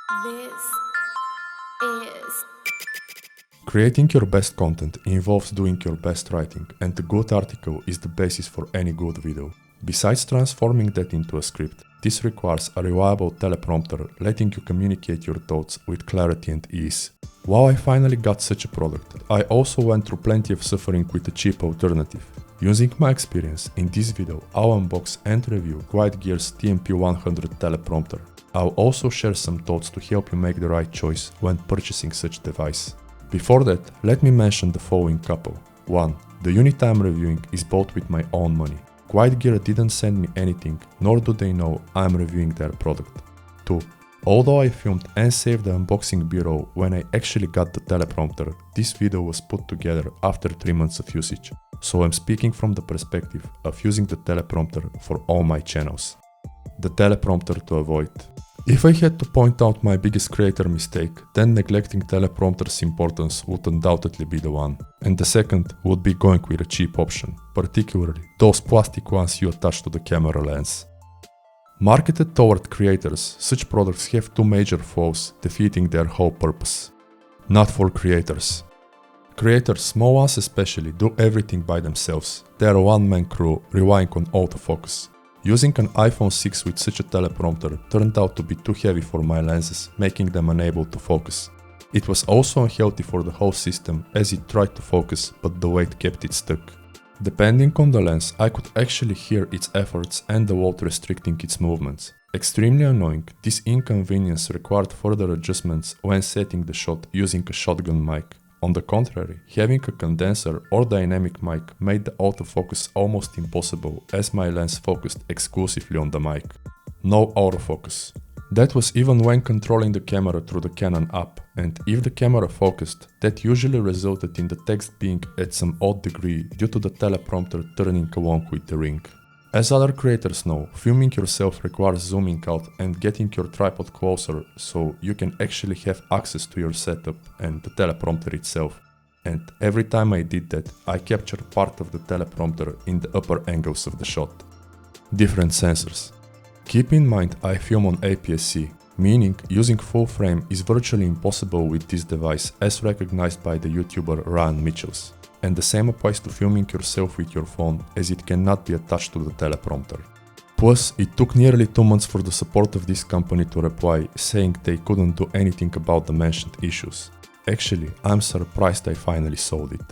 This is Creating your best content involves doing your best writing, and a good article is the basis for any good video. Besides transforming that into a script, this requires a reliable teleprompter letting you communicate your thoughts with clarity and ease. While I finally got such a product, I also went through plenty of suffering with a cheap alternative. Using my experience, in this video I'll unbox and review Gear's TMP100 teleprompter. I'll also share some thoughts to help you make the right choice when purchasing such device. Before that, let me mention the following couple. 1. The unit I'm reviewing is bought with my own money. Gear didn't send me anything, nor do they know I'm reviewing their product. 2. Although I filmed and saved the unboxing b-roll when I actually got the teleprompter, this video was put together after 3 months of usage, so I'm speaking from the perspective of using the teleprompter for all my channels. The teleprompter to avoid. If I had to point out my biggest creator mistake, then neglecting teleprompter's importance would undoubtedly be the one. And the second would be going with a cheap option, particularly those plastic ones you attach to the camera lens. Marketed toward creators, such products have two major flaws, defeating their whole purpose. Not for creators. Creators, small ones especially, do everything by themselves. They are a one-man crew relying on autofocus. Using an iPhone 6 with such a teleprompter turned out to be too heavy for my lenses, making them unable to focus. It was also unhealthy for the whole system as it tried to focus, but the weight kept it stuck. Depending on the lens, I could actually hear its efforts and the weight restricting its movements. Extremely annoying, this inconvenience required further adjustments when setting the shot using a shotgun mic. On the contrary, having a condenser or dynamic mic made the autofocus almost impossible as my lens focused exclusively on the mic. No autofocus. That was even when controlling the camera through the Canon app, and if the camera focused, that usually resulted in the text being at some odd degree due to the teleprompter turning along with the ring. As other creators know, filming yourself requires zooming out and getting your tripod closer so you can actually have access to your setup and the teleprompter itself. And every time I did that, I captured part of the teleprompter in the upper angles of the shot. Different sensors. Keep in mind I film on APS-C, meaning using full frame is virtually impossible with this device as recognized by the YouTuber Ryan Mitchells. And the same applies to filming yourself with your phone, as it cannot be attached to the teleprompter. Plus, it took nearly 2 months for the support of this company to reply, saying they couldn't do anything about the mentioned issues. Actually, I'm surprised I finally solved it.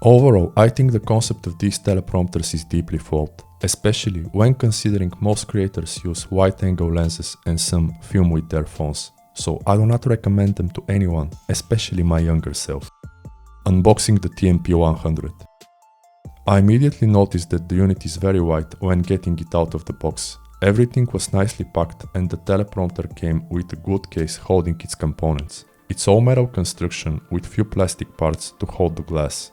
Overall, I think the concept of these teleprompters is deeply flawed, especially when considering most creators use wide-angle lenses and some film with their phones, so I do not recommend them to anyone, especially my younger self. Unboxing the TMP100. I immediately noticed that the unit is very light when getting it out of the box. Everything was nicely packed and the teleprompter came with a good case holding its components. It's all metal construction with few plastic parts to hold the glass.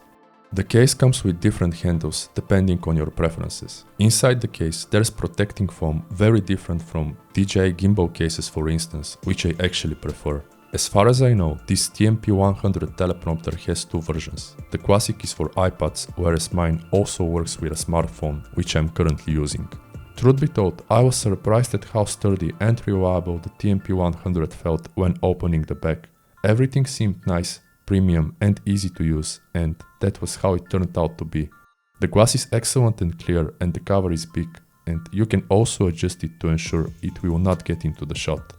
The case comes with different handles depending on your preferences. Inside the case there's protecting foam very different from DJI gimbal cases for instance, which I actually prefer. As far as I know, this TMP100 teleprompter has two versions. The classic is for iPads, whereas mine also works with a smartphone, which I'm currently using. Truth be told, I was surprised at how sturdy and reliable the TMP100 felt when opening the bag. Everything seemed nice, premium and easy to use, and that was how it turned out to be. The glass is excellent and clear and the cover is big, and you can also adjust it to ensure it will not get into the shot.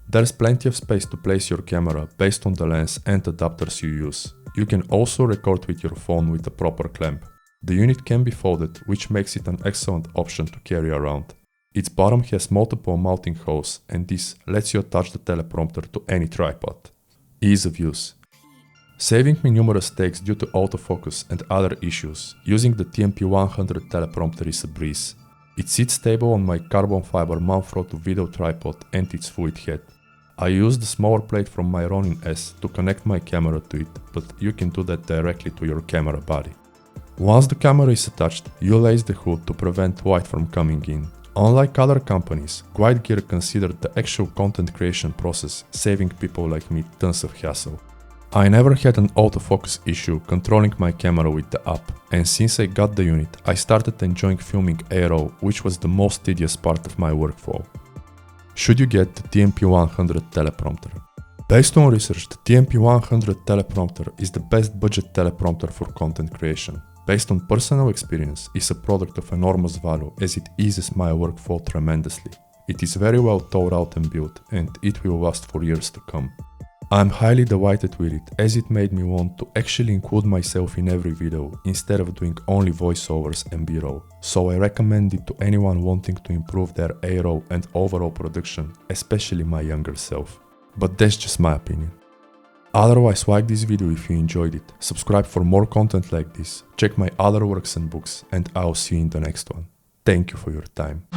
There's plenty of space to place your camera based on the lens and adapters you use. You can also record with your phone with a proper clamp. The unit can be folded, which makes it an excellent option to carry around. Its bottom has multiple mounting holes and this lets you attach the teleprompter to any tripod. Ease of use. Saving me numerous takes due to autofocus and other issues, using the TMP100 teleprompter is a breeze. It sits stable on my carbon fiber Manfrotto video tripod and its fluid head. I use the smaller plate from my Ronin S to connect my camera to it, but you can do that directly to your camera body. Once the camera is attached, you lace the hood to prevent light from coming in. Unlike other companies, Gear considered the actual content creation process, saving people like me tons of hassle. I never had an autofocus issue controlling my camera with the app, and since I got the unit, I started enjoying filming ARO, which was the most tedious part of my workflow. Should you get the TMP100 teleprompter? Based on research, the TMP100 teleprompter is the best budget teleprompter for content creation. Based on personal experience, it's a product of enormous value as it eases my workflow tremendously. It is very well thought out and built, and it will last for years to come. I'm highly delighted with it, as it made me want to actually include myself in every video instead of doing only voiceovers and B-roll. So I recommend it to anyone wanting to improve their A-roll and overall production, especially my younger self. But that's just my opinion. Otherwise, like this video if you enjoyed it, subscribe for more content like this, check my other works and books, and I'll see you in the next one. Thank you for your time.